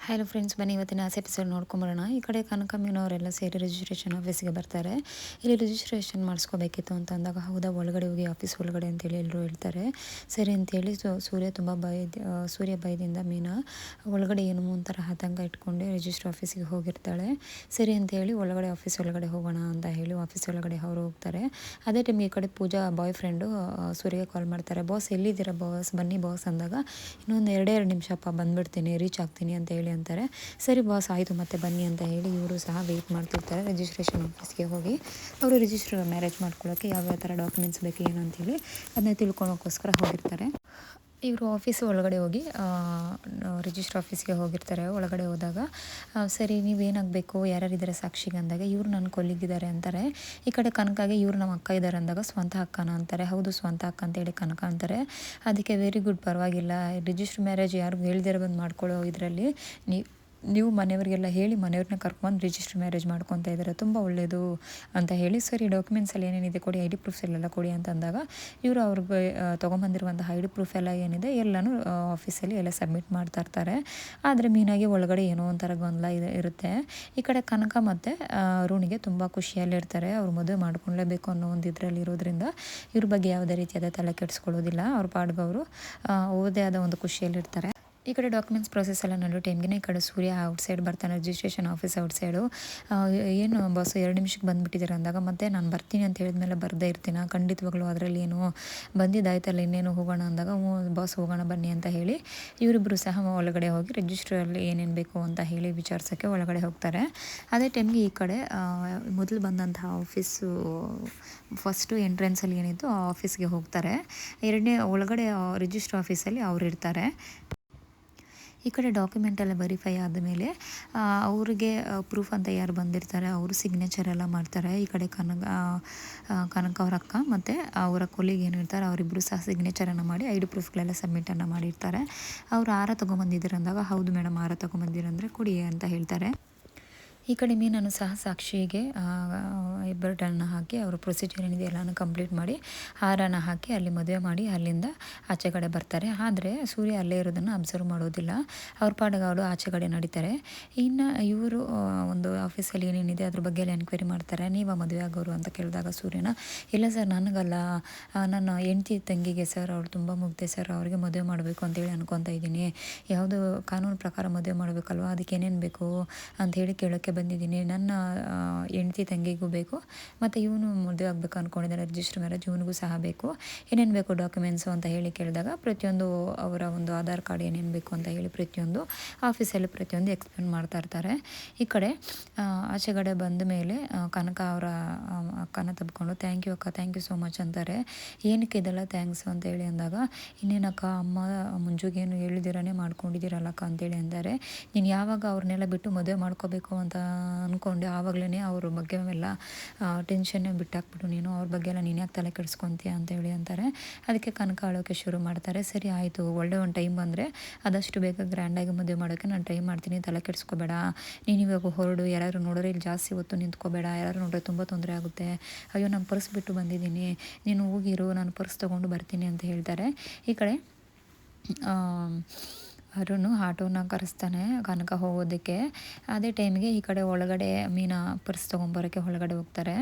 Hello friends, ಬನ್ನಿ ಇವತ್ತಿನ episode ನೋಡ್ಕೊಂಬರೋಣ. ಈ ಕಡೆ ಕನಕ ಮೀನವರೆಲ್ಲ ಸೇರಿ ರಿಜಿಸ್ಟ್ರೇಷನ್ ಆಫೀಸಿಗೆ ಬರ್ತಾರೆ. ಇಲ್ಲಿ ರಿಜಿಸ್ಟ್ರೇಷನ್ ಮಾಡಿಸ್ಕೋಬೇಕಿತ್ತು ಅಂತ ಅಂದಾಗ, ಹೌದಾ ಒಳಗಡೆ ಹೋಗಿ ಆಫೀಸ್ ಒಳಗಡೆ ಅಂತೇಳಿ ಎಲ್ಲರೂ ಹೇಳ್ತಾರೆ. ಸರಿ ಅಂತೇಳಿ ಸೂರ್ಯ ತುಂಬ ಸೂರ್ಯ ಭಯದಿಂದ ಮೀನಾ ಒಳಗಡೆ ಏನು ಒಂಥರ ಆತಂಕ ಇಟ್ಕೊಂಡೆ ರಿಜಿಸ್ಟ್ರ್ ಆಫೀಸಿಗೆ ಹೋಗಿರ್ತಾಳೆ. ಸರಿ ಅಂತೇಳಿ ಒಳಗಡೆ ಆಫೀಸ್ ಒಳಗಡೆ ಹೋಗೋಣ ಅಂತ ಹೇಳಿ ಆಫೀಸ್ ಒಳಗಡೆ ಅವರು ಹೋಗ್ತಾರೆ. ಅದೇ ಟೈಮ್ ಈ ಕಡೆ ಪೂಜಾ ಬಾಯ್ ಫ್ರೆಂಡು ಸೂರ್ಯಗೆ ಕಾಲ್ ಮಾಡ್ತಾರೆ. ಬಾಸ್ ಎಲ್ಲಿದ್ದೀರಾ ಬಾಸ್, ಬನ್ನಿ ಬಾಸ್ ಅಂದಾಗ, ಇನ್ನೊಂದು ಎರಡೇ ನಿಮಿಷಪ್ಪ ಬಂದುಬಿಡ್ತೀನಿ, ರೀಚ್ ಆಗ್ತೀನಿ ಅಂತ ಹೇಳಿ ಅಂತಾರೆ. ಸರಿ ಬಾಸ್ ಆಯಿತು ಮತ್ತೆ ಬನ್ನಿ ಅಂತ ಹೇಳಿ ಇವರು ಸಹ ವೆಯ್ಟ್ ಮಾಡ್ತಿರ್ತಾರೆ. ರಿಜಿಸ್ಟ್ರೇಷನ್ ಆಫೀಸ್ಗೆ ಹೋಗಿ ಅವರು ರಿಜಿಸ್ಟರ್ ಮ್ಯಾರೇಜ್ ಮಾಡ್ಕೊಳ್ಳೋಕ್ಕೆ ಯಾವ್ಯಾವ ಥರ ಡಾಕ್ಯುಮೆಂಟ್ಸ್ ಬೇಕು ಏನು ಅಂತೇಳಿ ಅದನ್ನ ತಿಳ್ಕೊಳೋಕ್ಕೋಸ್ಕರ ಹೋಗಿರ್ತಾರೆ. ಇವರು ಆಫೀಸ್ ಒಳಗಡೆ ಹೋಗಿ ರಿಜಿಸ್ಟರ್ ಆಫೀಸ್ಗೆ ಹೋಗಿರ್ತಾರೆ. ಒಳಗಡೆ ಹೋದಾಗ ಸರಿ ನೀವೇನಾಗಬೇಕು, ಯಾರ್ಯಾರಿದ್ದಾರೆ ಸಾಕ್ಷಿಗೆ ಅಂದಾಗ, ಇವರು ನನ್ನ ಕೊಲ್ಲಿಗಿದ್ದಾರೆ ಅಂತಾರೆ. ಈ ಕಡೆ ಕನಕಾಗೆ ಇವ್ರು ನಮ್ಮ ಅಕ್ಕ ಇದ್ದಾರೆ ಅಂದಾಗ, ಸ್ವಂತ ಅಕ್ಕನ ಅಂತಾರೆ. ಹೌದು ಸ್ವಂತ ಅಕ್ಕ ಅಂತೇಳಿ ಕನಕ ಅಂತಾರೆ. ಅದಕ್ಕೆ ವೆರಿ ಗುಡ್, ಪರವಾಗಿಲ್ಲ, ರಿಜಿಸ್ಟರ್ ಮ್ಯಾರೇಜ್ ಯಾರಿಗೂ ಹೇಳ್ದಿರ ಬಂದು ಮಾಡ್ಕೊಳ್ಳೋ ಇದರಲ್ಲಿ ನೀವು ಮನೆಯವರಿಗೆಲ್ಲ ಹೇಳಿ ಮನೆಯವ್ರನ್ನ ಕರ್ಕೊಂಡು ರಿಜಿಸ್ಟರ್ ಮ್ಯಾರೇಜ್ ಮಾಡ್ಕೊತಾ ಇದ್ದಾರೆ, ತುಂಬ ಒಳ್ಳೆಯದು ಅಂತ ಹೇಳಿ, ಸರಿ ಡಾಕ್ಯುಮೆಂಟ್ಸಲ್ಲಿ ಏನೇನಿದೆ ಕೊಡಿ, ಐ ಡಿ ಪ್ರೂಫ್ಸ್ ಎಲ್ಲ ಕೊಡಿ ಅಂತ ಅಂದಾಗ, ಇವರು ಅವ್ರಿಗೆ ತೊಗೊಂಬಂದಿರುವಂಥ ಐ ಡಿ ಪ್ರೂಫ್ ಎಲ್ಲ ಏನಿದೆ ಎಲ್ಲನೂ ಆಫೀಸಲ್ಲಿ ಎಲ್ಲ ಸಬ್ಮಿಟ್ ಮಾಡ್ತಾ ಇರ್ತಾರೆ. ಆದರೆ ಮೀನಾಗಿ ಒಳಗಡೆ ಏನೋ ಒಂಥರ ಗೊಂದಲ ಇರುತ್ತೆ. ಈ ಕಡೆ ಕನಕ ಮತ್ತು ಅರುಣಿಗೆ ತುಂಬ ಖುಷಿಯಲ್ಲಿರ್ತಾರೆ. ಅವ್ರು ಮದುವೆ ಮಾಡ್ಕೊಳ್ಳೇಬೇಕು ಅನ್ನೋ ಒಂದು ಇದರಲ್ಲಿ ಇರೋದ್ರಿಂದ ಇವ್ರ ಬಗ್ಗೆ ಯಾವುದೇ ರೀತಿಯಾದ ತಲೆ ಕೆಡಿಸ್ಕೊಳ್ಳೋದಿಲ್ಲ. ಅವ್ರ ಪಾಡ್ಗೆ ಅವರು ಓದೇ ಆದ ಒಂದು ಖುಷಿಯಲ್ಲಿರ್ತಾರೆ. ಈ ಕಡೆ ಡಾಕ್ಯುಮೆಂಟ್ಸ್ ಪ್ರೊಸೆಸ್ ಎಲ್ಲ ನಡೆಯೋ ಟೈಮ್ಗೆ ಈ ಕಡೆ ಸೂರ್ಯ ಔಟ್ಸೈಡ್ ಬರ್ತಾನೆ, ರಿಜಿಸ್ಟ್ರೇಷನ್ ಆಫೀಸ್ ಔಟ್ಸೈಡು. ಏನು ಬಸ್ಸು 2 ನಿಮಿಷಕ್ಕೆ ಬಂದುಬಿಟ್ಟಿದ್ದಾರೆ ಅಂದಾಗ, ಮತ್ತೆ ನಾನು ಬರ್ತೀನಿ ಅಂತ ಹೇಳಿದ್ಮೇಲೆ ಬರದೇ ಇರ್ತೀನ, ಖಂಡಿತವಾಗ್ಲೂ ಅದರಲ್ಲಿ ಏನು ಬಂದಿದ್ದಾಯ್ತಲ್ಲ ಇನ್ನೇನು ಹೋಗೋಣ ಅಂದಾಗ, ಬಾಸ್ ಹೋಗೋಣ ಬನ್ನಿ ಅಂತ ಹೇಳಿ ಇವರಿಬ್ಬರು ಸಹ ಒಳಗಡೆ ಹೋಗಿ ರಿಜಿಸ್ಟ್ರಲ್ಲಿ ಏನೇನು ಬೇಕು ಅಂತ ಹೇಳಿ ವಿಚಾರಿಸೋಕ್ಕೆ ಒಳಗಡೆ ಹೋಗ್ತಾರೆ. ಅದೇ ಟೈಮ್ಗೆ ಈ ಕಡೆ ಮೊದಲು ಬಂದಂತಹ ಆಫೀಸು ಫಸ್ಟು ಎಂಟ್ರೆನ್ಸಲ್ಲಿ ಏನಿತ್ತು ಆ ಆಫೀಸ್ಗೆ ಹೋಗ್ತಾರೆ. ಎರಡನೇ ಒಳಗಡೆ ರಿಜಿಸ್ಟ್ರ್ ಆಫೀಸಲ್ಲಿ ಅವ್ರು ಇರ್ತಾರೆ. ಈ ಕಡೆ ಡಾಕ್ಯುಮೆಂಟ್ ಎಲ್ಲ ವೆರಿಫೈ ಆದಮೇಲೆ ಅವ್ರಿಗೆ ಪ್ರೂಫ್ ಅಂತ ಯಾರು ಬಂದಿರ್ತಾರೆ ಅವರು ಸಿಗ್ನೇಚರ್ ಎಲ್ಲ ಮಾಡ್ತಾರೆ. ಈ ಕಡೆ ಕನಕ ಅವ್ರ ಅಕ್ಕ ಮತ್ತು ಅವರ ಕೊಲಿಗೆ ಏನಿರ್ತಾರೆ ಅವರಿಬ್ಬರು ಸಹ ಸಿಗ್ನೇಚರನ್ನು ಮಾಡಿ ಐ ಡಿ ಪ್ರೂಫ್ಗಳೆಲ್ಲ ಸಬ್ಮಿಟನ್ನು ಮಾಡಿರ್ತಾರೆ. ಅವರು ಆರ ತೊಗೊಂಬಂದಿದ್ದೀರ ಅಂದಾಗ, ಹೌದು ಮೇಡಮ್ ಆರ ತೊಗೊಂಬಂದಿರಂದರೆ ಕೊಡಿ ಅಂತ ಹೇಳ್ತಾರೆ. ಈ ಕಡೆ ಮೀನನ್ನು ಸಹ ಸಾಕ್ಷಿಗೆ ಹೆಬ್ಬೆರಳನ್ನು ಹಾಕಿ ಅವರು ಪ್ರೊಸೀಜರ್ ಏನಿದೆ ಎಲ್ಲನೂ ಕಂಪ್ಲೀಟ್ ಮಾಡಿ ಹಾರನ ಹಾಕಿ ಅಲ್ಲಿ ಮದುವೆ ಮಾಡಿ ಅಲ್ಲಿಂದ ಆಚೆ ಕಡೆ ಬರ್ತಾರೆ. ಆದರೆ ಸೂರ್ಯ ಅಲ್ಲೇ ಇರೋದನ್ನು ಅಬ್ಸರ್ವ್ ಮಾಡೋದಿಲ್ಲ. ಅವ್ರ ಪಾಡಿಗೆ ಅವರು ಆಚೆ ಕಡೆ ನಡೀತಾರೆ. ಇನ್ನು ಇವರು ಒಂದು ಆಫೀಸಲ್ಲಿ ಏನೇನಿದೆ ಅದ್ರ ಬಗ್ಗೆ ಎಲ್ಲ ಎನ್ಕ್ವೈರಿ ಮಾಡ್ತಾರೆ. ನೀವು ಮದುವೆ ಆಗೋರು ಅಂತ ಕೇಳಿದಾಗ ಸೂರ್ಯನ, ಇಲ್ಲ ಸರ್ ನನಗಲ್ಲ, ನನ್ನ ಹೆಂಡ್ತಿ ತಂಗಿಗೆ ಸರ್, ಅವ್ರು ತುಂಬ ಮುಗ್ದೆ ಸರ್, ಅವ್ರಿಗೆ ಮದುವೆ ಮಾಡಬೇಕು ಅಂತೇಳಿ ಅನ್ಕೊತಾ ಇದ್ದೀನಿ, ಯಾವುದು ಕಾನೂನು ಪ್ರಕಾರ ಮದುವೆ ಮಾಡಬೇಕಲ್ವ, ಅದಕ್ಕೆ ಏನೇನು ಬೇಕು ಅಂಥೇಳಿ ಕೇಳೋಕ್ಕೆ ಬಂದಿದ್ದೀನಿ. ನನ್ನ ಹೆಂಡ್ತಿ ತಂಗಿಗೂ ಬೇಕು, ಮತ್ತು ಇವನು ಮದುವೆ ಆಗಬೇಕು ಅಂದ್ಕೊಂಡಿದ್ದಾರೆ, ರಿಜಿಸ್ಟರ್ ಮ್ಯಾರೇಜ್ ಇವನಿಗೂ ಸಹ ಬೇಕು, ಏನೇನು ಬೇಕು ಡಾಕ್ಯುಮೆಂಟ್ಸು ಅಂತ ಹೇಳಿ ಕೇಳಿದಾಗ ಪ್ರತಿಯೊಂದು ಅವರ ಒಂದು ಆಧಾರ್ ಕಾರ್ಡ್ ಏನೇನು ಬೇಕು ಅಂತ ಹೇಳಿ ಪ್ರತಿಯೊಂದು ಆಫೀಸಲ್ಲಿ ಪ್ರತಿಯೊಂದು ಎಕ್ಸ್ಪ್ಲೇನ್ ಮಾಡ್ತಾ ಇರ್ತಾರೆ. ಈ ಕಡೆ ಆಚೆಗಡೆ ಬಂದ ಮೇಲೆ ಕನಕ ಅವರ ಅಕ್ಕನ ತಬ್ಕೊಂಡು, ಥ್ಯಾಂಕ್ ಯು ಅಕ್ಕ, ಥ್ಯಾಂಕ್ ಯು ಸೋ ಮಚ್ ಅಂತಾರೆ. ಏನಕ್ಕೆ ಇದೆಲ್ಲ ಥ್ಯಾಂಕ್ಸು ಅಂತ ಹೇಳಿ ಅಂದಾಗ, ಇನ್ನೇನಕ್ಕ ಅಮ್ಮ ಮಂಜುಗೇನು ಹೇಳಿದಿರನೇ ಮಾಡ್ಕೊಂಡಿದ್ದೀರಲ್ಲಕ್ಕ ಅಂತೇಳಿ ಅಂತಾರೆ. ನೀನು ಯಾವಾಗ ಅವ್ರನ್ನೆಲ್ಲ ಬಿಟ್ಟು ಮದುವೆ ಮಾಡ್ಕೋಬೇಕು ಅಂತ ಅಂದ್ಕೊಂಡೆ ಆವಾಗಲೇ ಅವ್ರ ಬಗ್ಗೆ ಎಲ್ಲ ಟೆನ್ಷನ್ನೇ ಬಿಟ್ಟಾಕ್ಬಿಟ್ಟು ನೀನು ಅವ್ರ ಬಗ್ಗೆ ಎಲ್ಲ ನೀನು ಯಾಕೆ ತಲೆ ಕೆಡಿಸ್ಕೊತೀಯ ಅಂತೇಳಿ ಅಂತಾರೆ. ಅದಕ್ಕೆ ಕನಕ ಅಳೋಕ್ಕೆ ಶುರು ಮಾಡ್ತಾರೆ. ಸರಿ ಆಯಿತು, ಒಳ್ಳೆ ಒಂದು ಟೈಮ್ ಬಂದರೆ ಆದಷ್ಟು ಬೇಗ ಗ್ರ್ಯಾಂಡಾಗಿ ಮದುವೆ ಮಾಡೋಕ್ಕೆ ನಾನು ಟ್ರೈ ಮಾಡ್ತೀನಿ, ತಲೆ ಕೆಡಿಸ್ಕೋಬೇಡ, ನೀನು ಇವಾಗ ಹೊರಡು, ಯಾರಾದ್ರು ನೋಡಿದ್ರೆ ಇಲ್ಲಿ ಜಾಸ್ತಿ ಹೊತ್ತು ನಿಂತ್ಕೋಬೇಡ, ಯಾರು ನೋಡಿದ್ರೆ ತುಂಬ ತೊಂದರೆ ಆಗುತ್ತೆ, ಅಯ್ಯೋ ನಾನು ಪರ್ಸ್ ಬಿಟ್ಟು ಬಂದಿದ್ದೀನಿ, ನೀನು ಹೋಗಿರು, ನಾನು ಪರ್ಸ್ ತೊಗೊಂಡು ಬರ್ತೀನಿ ಅಂತ ಹೇಳ್ತಾರೆ. ಈ ಕಡೆ ಅರುಣ್ ಆಟೋನ ಕರೆಸ್ತಾನೆ ಕನಕ ಹೋಗೋದಕ್ಕೆ. ಅದೇ ಟೈಮಿಗೆ ಈ ಕಡೆ ಒಳಗಡೆ ಮೀನಾ ಪರ್ಸ್ ತೊಗೊಂಬರೋಕ್ಕೆ ಒಳಗಡೆ ಹೋಗ್ತಾರೆ.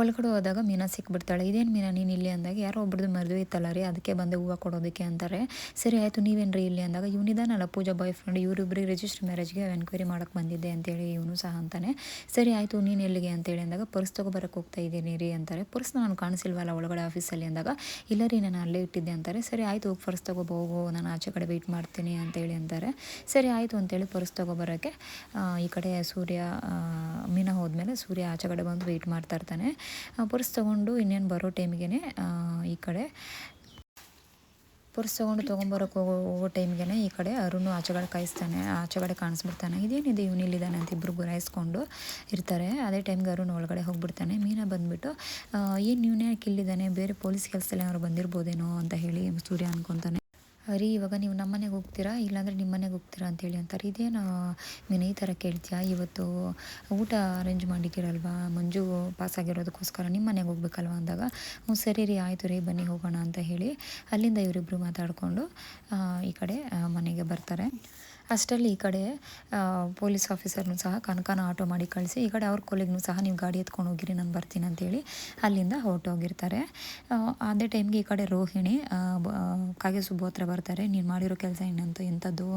ಒಳಗಡೆ ಹೋದಾಗ ಮೀನಾ ಸಿಕ್ಬಿಡ್ತಾಳೆ. ಇದೇನು ಮೀನಾ ನೀನು ಇಲ್ಲಿ ಅಂದಾಗ, ಯಾರೋ ಒಬ್ರದ್ದು ಮದುವೆ ಇತ್ತಲ್ಲ ರೀ, ಅದಕ್ಕೆ ಬಂದೆ ಹೂವು ಕೊಡೋದಕ್ಕೆ ಅಂತಾರೆ. ಸರಿ ಆಯಿತು, ನೀವೇನು ರೀ ಇಲ್ಲಿ ಅಂದಾಗ, ಇವನಿದಾನಲ್ಲ ಪೂಜಾ ಬಾಯ್ ಫ್ರೆಂಡ್, ಇವರಿಬ್ಬರಿಗೆ ರಿಜಿಸ್ಟರ್ ಮ್ಯಾರೇಜ್ಗೆ ಎನ್ಕ್ವೈರಿ ಮಾಡೋಕ್ಕೆ ಬಂದಿದ್ದೆ ಅಂತೇಳಿ ಇವನು ಸಹ ಅಂತಾನೆ. ಸರಿ ಆಯಿತು, ನೀನು ಎಲ್ಲಿಗೆ ಅಂತೇಳಿ ಅಂದಾಗ, ಪರ್ಸ್ ತೊಗೊಬರಕ್ಕೆ ಹೋಗ್ತಾ ಇದ್ದೀನಿ ರೀ ಅಂತಾರೆ. ಪರ್ಸ್ ನಾನು ಕಾಣಿಸಿಲ್ವಲ್ಲ ಒಳಗಡೆ ಆಫೀಸಲ್ಲಿ ಅಂದಾಗ, ಇಲ್ಲ ರೀ ನಾನು ಅಲ್ಲೇ ಇಟ್ಟಿದ್ದೆ ಅಂತಾರೆ. ಸರಿ ಆಯಿತು, ಹೋಗಿ ಪರ್ಸ್ ಹೋಗು, ನಾನು ಆಚೆ ಕಡೆ ವೆಯ್ಟ್ ಮಾಡ್ತೀನಿ ಅಂತೇಳಿ ಅಂತಾರೆ. ಸರಿ ಆಯಿತು ಅಂತೇಳಿ ಪರ್ಸ್ ತೊಗೊಬರೋಕ್ಕೆ ಈ ಕಡೆ ಸೂರ್ಯ ಮೀನಾ ಹೋದ್ಮೇಲೆ ಸೂರ್ಯ ಆಚೆ ಕಡೆ ಬಂದು ವೆಯ್ಟ್ ಮಾಡ್ತಾ ಇರ್ತಾನೆ. ಪರ್ಸ್ ತೊಗೊಂಡು ಇನ್ನೇನು ಬರೋ ಟೈಮಿಗೆ ಈ ಕಡೆ ಪರ್ಸ್ ತೊಗೊಂಬರೋಕ್ಕೆ ಹೋಗೋ ಟೈಮ್ಗೆ ಈ ಕಡೆ ಅರುಣ್ ಆಚೆಗಡೆ ಕಾಯಿಸ್ತಾನೆ, ಆಚೆಗಡೆ ಕಾಣಿಸ್ಬಿಡ್ತಾನೆ. ಇದೇನಿದೆ ಇವನು ಇಲ್ಲಿದ್ದಾನೆ ಅಂತ ಇಬ್ಬರು ಗುರಾಯಿಸ್ಕೊಂಡು ಇರ್ತಾರೆ. ಅದೇ ಟೈಮ್ಗೆ ಅರುಣ್ ಒಳಗಡೆ ಹೋಗ್ಬಿಡ್ತಾನೆ. ಮೀನಾ ಬಂದುಬಿಟ್ಟು, ಏನು ಇವನೇ ಇಲ್ಲಿದ್ದಾನೆ, ಬೇರೆ ಪೊಲೀಸ್ ಕೆಲಸದಲ್ಲಿ ಏನಾದ್ರು ಬಂದಿರ್ಬೋದೇನೋ ಅಂತ ಹೇಳಿ ಸೂರ್ಯ ಅನ್ಕೊತಾನೆ. ರೀ ಇವಾಗ ನೀವು ನಮ್ಮ ಮನೆಗೆ ಹೋಗ್ತೀರಾ ಇಲ್ಲಾಂದರೆ ನಿಮ್ಮ ಮನೆಗೆ ಹೋಗ್ತೀರಾ ಅಂತೇಳಿ ಅಂತಾರೆ. ಇದೇನು ನೀನು ಈ ಥರ ಕೇಳ್ತೀಯಾ, ಇವತ್ತು ಊಟ ಅರೇಂಜ್ ಮಾಡಿದ್ದೀರಲ್ವಾ ಮಂಜು ಪಾಸಾಗಿರೋದಕ್ಕೋಸ್ಕರ, ನಿಮ್ಮ ಮನೆಗೆ ಹೋಗ್ಬೇಕಲ್ವ ಅಂದಾಗ, ಹ್ಞೂ ಸರಿ ರೀ ಆಯಿತು ರೀ ಬನ್ನಿ ಹೋಗೋಣ ಅಂತ ಹೇಳಿ ಅಲ್ಲಿಂದ ಇವರಿಬ್ಬರು ಮಾತಾಡಿಕೊಂಡು ಈ ಕಡೆ ಮನೆಗೆ ಬರ್ತಾರೆ. ಅಷ್ಟರಲ್ಲಿ ಈ ಕಡೆ ಪೊಲೀಸ್ ಆಫೀಸರ್ನೂ ಸಹ ಕನಕನ ಆಟೋ ಮಾಡಿ ಕಳಿಸಿ ಈ ಕಡೆ ಅವ್ರ ಕೊಲೆಗ್ನೂ ಸಹ ನೀವು ಗಾಡಿ ಎತ್ಕೊಂಡು ಹೋಗಿರಿ ನಾನು ಬರ್ತೀನಿ ಅಂತೇಳಿ ಅಲ್ಲಿಂದ ಹೊರಟೋಗಿರ್ತಾರೆ. ಅದೇ ಟೈಮ್ಗೆ ಈ ಕಡೆ ರೋಹಿಣಿ ಕಾಗೆ ಸುಬ್ಬು ಹತ್ರ ಬರ್ತಾರೆ. ನೀನು ಮಾಡಿರೋ ಕೆಲಸ ಏನಂತ ಎಂಥದ್ದು,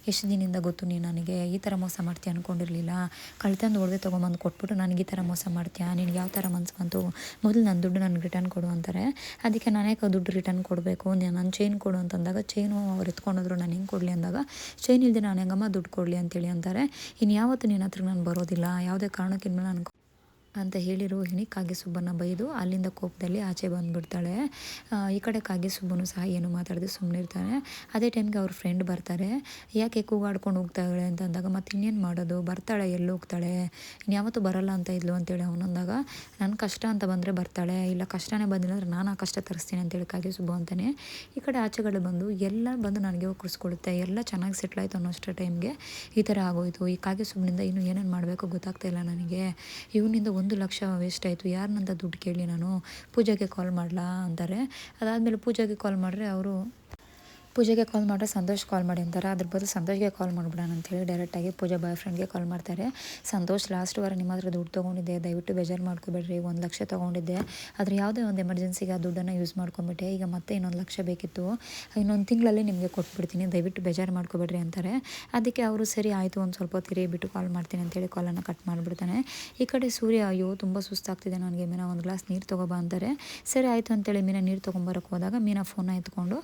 ಎಷ್ಟು ದಿನದಿಂದ ಗೊತ್ತು ನೀನು ನನಗೆ, ಈ ಥರ ಮೋಸ ಮಾಡ್ತೀಯ ಅಂದ್ಕೊಂಡಿರಲಿಲ್ಲ, ಕಳ್ತಂದು ಒಡವೆ ತೊಗೊಂಬಂದು ಕೊಟ್ಬಿಟ್ಟು ನನಗೆ ಈ ಥರ ಮೋಸ ಮಾಡ್ತೀಯಾ, ನಿನಗೆ ಯಾವ ಥರ ಮನ್ಸು ಬಂತು, ಮೊದಲು ನನ್ನ ದುಡ್ಡು ನನಗೆ ರಿಟರ್ನ್ ಕೊಡು ಅಂತಾರೆ. ಅದಕ್ಕೆ ನಾನೇ ದುಡ್ಡು ರಿಟರ್ನ್ ಕೊಡಬೇಕು, ನನ್ನ ಚೈನ್ ಕೊಡು ಅಂತಂದಾಗ ಚೈನು ಅವ್ರು ಎತ್ಕೊಂಡೋದ್ರು, ನಾನು ಹೆಂಗೆ ಕೊಡಲಿ ಅಂದಾಗ ಚೈನ್ ಇಲ್ಲದೆ ನಾನು ಹೆಂಗಮ್ಮ ದುಡ್ಡು ಕೊಡಲಿ ಅಂತೇಳಿ ಅಂತಾರೆ. ಇನ್ಯಾವತ್ತು ನಿನ್ನ ಹತ್ರ ನಾನು ಬರೋದಿಲ್ಲ, ಯಾವುದೇ ಕಾರಣಕ್ಕಿಂತ ನಾನು ಅಂತ ಹೇಳಿ ರೋಹಿಣಿ ಕಾಗೆ ಸುಬ್ಬನ ಬೈದು ಅಲ್ಲಿಂದ ಕೋಪದಲ್ಲಿ ಆಚೆ ಬಂದುಬಿಡ್ತಾಳೆ. ಈ ಕಡೆ ಕಾಗೆ ಸುಬ್ಬನು ಸಹ ಏನು ಮಾತಾಡದೆ ಸುಮ್ಮನೆ ಇರ್ತಾನೆ. ಅದೇ ಟೈಮ್ಗೆ ಅವ್ರ ಫ್ರೆಂಡ್ ಬರ್ತಾರೆ. ಯಾಕೆ ಕೂಗಾಡ್ಕೊಂಡು ಹೋಗ್ತಾಳೆ ಅಂತ ಅಂದಾಗ ಮತ್ತೆ ಇನ್ನೇನು ಮಾಡೋದು, ಬರ್ತಾಳೆ, ಎಲ್ಲಿ ಹೋಗ್ತಾಳೆ, ಇನ್ಯಾವತ್ತೂ ಬರಲ್ಲ ಅಂತ ಇದ್ಲು ಅಂತೇಳಿ ಅವನಂದಾಗ ನನ್ನ ಕಷ್ಟ ಅಂತ ಬಂದರೆ ಬರ್ತಾಳೆ, ಇಲ್ಲ ಕಷ್ಟನೇ ಬಂದಿಲ್ಲ ಅಂದರೆ ನಾನು ಆ ಕಷ್ಟ ತರಿಸ್ತೀನಿ ಅಂತೇಳಿ ಕಾಗೆ ಸುಬ್ಬು ಅಂತಾನೆ. ಈ ಕಡೆ ಆಚೆಗಡೆ ಬಂದು ಎಲ್ಲ ಬಂದು ನನಗೆ ಕುರಿಸ್ಕೊಳುತ್ತೆ, ಎಲ್ಲ ಚೆನ್ನಾಗಿ ಸೆಟ್ಲ್ ಆಯಿತು ಅನ್ನೋಷ್ಟರ ಟೈಮ್ಗೆ ಈ ಥರ ಆಗೋಯಿತು. ಈ ಕಾಗೆ ಸುಬ್ಬಿನಿಂದ ಇನ್ನೂ ಏನೇನು ಮಾಡಬೇಕು ಗೊತ್ತಾಗ್ತಾ ಇಲ್ಲ ನನಗೆ, ಇವನಿಂದ 1,00,000 ವೇಸ್ಟ್ ಆಯಿತು, ಯಾರನ್ನಂತ ದುಡ್ಡು ಕೇಳಿ ನಾನು ಪೂಜೆಗೆ ಕಾಲ್ ಮಾಡಲಾ ಅಂತಾರೆ. ಅದಾದಮೇಲೆ ಪೂಜೆಗೆ ಕಾಲ್ ಮಾಡಿದ್ರೆ ಸಂತೋಷ್ ಕಾಲ್ ಮಾಡಿ ಅಂತಾರೆ. ಅದ್ರ ಬದಲು ಸಂತೋಷ್ಗೆ ಕಾಲ್ ಮಾಡಿಬಿಡೋಣ ಅಂತೇಳಿ ಡೈರೆಕ್ಟಾಗಿ ಪೂಜಾ ಬಾಯ್ ಫ್ರೆಂಡ್ಗೆ ಕಾಲ್ ಮಾಡ್ತಾರೆ. ಸಂತೋಷ್ ಲಾಸ್ಟ್ ವಾರ ನಿಮ್ಮ ಹತ್ರ ದುಡ್ಡು ತೊಗೊಂಡಿದ್ದೆ, ದಯವಿಟ್ಟು ಬೇಜಾರು ಮಾಡ್ಕೊಬೇಡ್ರಿ, 1,00,000 ತೊಗೊಂಡಿದ್ದೆ, ಆದರೆ ಯಾವುದೇ ಒಂದು ಎಮರ್ಜೆನ್ಸಿಗೆ ಆ ದುಡ್ಡನ್ನು ಯೂಸ್ ಮಾಡ್ಕೊಂಬಿಟ್ಟೆ, ಈಗ ಮತ್ತೆ ಇನ್ನೊಂದು 1,00,000 ಬೇಕಿತ್ತು, ಇನ್ನೊಂದು ತಿಂಗಳಲ್ಲಿ ನಿಮಗೆ ಕೊಟ್ಬಿಡ್ತೀನಿ, ದಯವಿಟ್ಟು ಬೇಜಾರು ಮಾಡ್ಕೊಬೇಡ್ರಿ ಅಂತಾರೆ. ಅದಕ್ಕೆ ಅವರು ಸರಿ ಆಯಿತು, ಒಂದು ಸ್ವಲ್ಪ ಹೊತ್ತು ಬಿಟ್ಟು ಕಾಲ್ ಮಾಡ್ತೀನಿ ಅಂತೇಳಿ ಕಾಲನ್ನು ಕಟ್ ಮಾಡಿಬಿಡ್ತಾನೆ. ಈ ಕಡೆ ಸೂರ್ಯ ಅಯ್ಯೋ ತುಂಬ ಸುಸ್ತಾಗ್ತಿದೆ ನನಗೆ, ಮೀನಾ ಒಂದು ಗ್ಲಾಸ್ ನೀರು ತೊಗೊಬಾ ಅಂತಾರೆ. ಸರಿ ಆಯಿತು ಅಂತೇಳಿ ಮೀನಾ ನೀರು ತೊಗೊಂಬರಕ್ಕೆ ಹೋದಾಗ ಮೀನಾ ಫೋನ್ನ ಎತ್ಕೊಂಡು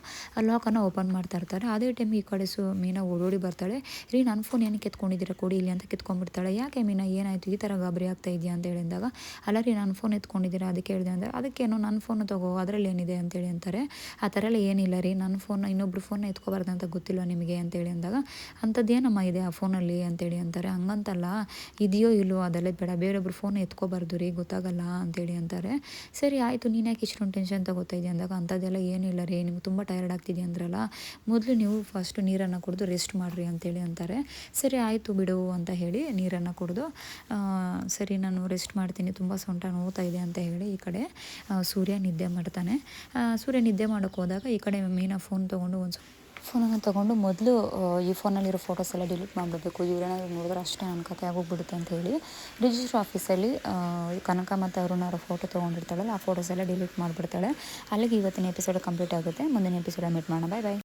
ಲಾಕನ್ನು ಓಪನ್ ಮಾಡ್ತಾ ಇರ್ತಾರೆ. ಅದೇ ಟೈಮ್ ಈ ಕಡೆ ಮೀನಾ ಓಡೋಡಿ ಬರ್ತಾಳೆ. ರೀ ನನ್ನ ಫೋನ್ ಏನಕ್ಕೆ ಎತ್ಕೊಂಡಿದ್ದೀರಾ, ಕೊಡಿ ಇಲ್ಲಿ ಅಂತ ಕಿತ್ಕೊಂಡ್ಬಿಡ್ತಾಳೆ. ಯಾಕೆ ಮೀನಾ ಏನಾಯಿತು, ಈ ಥರ ಗಾಬರಿ ಆಗ್ತಾ ಇದೆಯಾ ಅಂತ ಹೇಳಿದಾಗ, ಅಲ್ಲ ರೀ ನನ್ನ ಫೋನ್ ಎತ್ಕೊಂಡಿದ್ದೀರಾ ಅದಕ್ಕೆ ಹೇಳಿದೆ ಅಂದರೆ, ಅದಕ್ಕೇನೋ ನನ್ನ ಫೋನು ತಗೋ, ಅದರಲ್ಲಿ ಏನಿದೆ ಅಂತೇಳಿ ಅಂತಾರೆ. ಆ ಥರ ಎಲ್ಲ ಏನಿಲ್ಲ ರೀ, ನನ್ನ ಫೋನ್ನ ಇನ್ನೊಬ್ರು ಫೋನ್ನ ಎತ್ಕೋಬಾರ್ದು ಅಂತ ಗೊತ್ತಿಲ್ಲ ನಿಮಗೆ ಅಂತೇಳಿ ಅಂದಾಗ, ಅಂಥದ್ದೇನಮ್ಮ ಇದೆ ಆ ಫೋನಲ್ಲಿ ಅಂತೇಳಿ ಅಂತಾರೆ. ಹಂಗಂತಲ್ಲ, ಇದೆಯೋ ಇಲ್ಲವೋ ಅದೆಲ್ಲ ಬೇಡ, ಬೇರೊಬ್ರು ಫೋನ್ ಎತ್ಕೋಬಾರ್ದು ರೀ, ಗೊತ್ತಾಗಲ್ಲ ಅಂತೇಳಿ ಅಂತಾರೆ. ಸರಿ ಆಯಿತು, ನೀನು ಯಾಕೆ ಇಷ್ಟೊಂದು ಟೆನ್ಷನ್ ತಗೋತಾ ಇದೆಯಾ ಅಂದಾಗ, ಅಂಥದ್ದೆಲ್ಲ ಏನಿಲ್ಲ ರೀ, ನಿಮ್ಗೆ ತುಂಬ ಟಯರ್ಡ್ ಆಗ್ತಿದೆ ಅಂದ್ರಲ್ಲ, ಮೊದಲು ನೀವು ಫಸ್ಟು ನೀರನ್ನು ಕುಡಿದು ರೆಸ್ಟ್ ಮಾಡಿರಿ ಅಂತೇಳಿ ಅಂತಾರೆ. ಸರಿ ಆಯಿತು ಬಿಡು ಅಂತ ಹೇಳಿ ನೀರನ್ನು ಕುಡಿದು ಸರಿ ನಾನು ರೆಸ್ಟ್ ಮಾಡ್ತೀನಿ, ತುಂಬ ಸೊಂಟ ನೋವ್ತಾ ಇದೆ ಅಂತ ಹೇಳಿ ಈ ಕಡೆ ಸೂರ್ಯ ನಿದ್ದೆ ಮಾಡ್ತಾನೆ. ಸೂರ್ಯ ನಿದ್ದೆ ಮಾಡೋಕ್ಕೆ ಹೋದಾಗ ಈ ಕಡೆ ಮೀನಾ ಫೋನನ್ನು ತೊಗೊಂಡು ಮೊದಲು ಈ ಫೋನಲ್ಲಿರೋ ಫೋಟೋಸ್ ಎಲ್ಲ ಡಿಲೀಟ್ ಮಾಡಿಬಿಡ್ಬೇಕು, ಇವರೇನಾದ್ರು ನೋಡಿದ್ರೆ ಅಷ್ಟೇ ನನ್ನ ಕತೆ ಆಗೋಗ್ಬಿಡುತ್ತೆ ಅಂತ ಹೇಳಿ ರಿಜಿಸ್ಟರ್ ಆಫೀಸಲ್ಲಿ ಕನಕ ಮತ್ತು ಅರುಣ್ ಫೋಟೋ ತೊಗೊಂಡಿರ್ತಾಳಲ್ಲ ಆ ಫೋಟೋಸ್ ಎಲ್ಲ ಡಿಲೀಟ್ ಮಾಡಿಬಿಡ್ತಾಳೆ. ಅಲ್ಲಿಗೆ ಇವತ್ತಿನ ಎಪಿಸೋಡ್ ಕಂಪ್ಲೀಟ್ ಆಗುತ್ತೆ. ಮುಂದಿನ ಎಪಿಸೋಡ್ ಮೀಟ್ ಮಾಡೋಣ. ಬಾಯ್ ಬಾಯ್.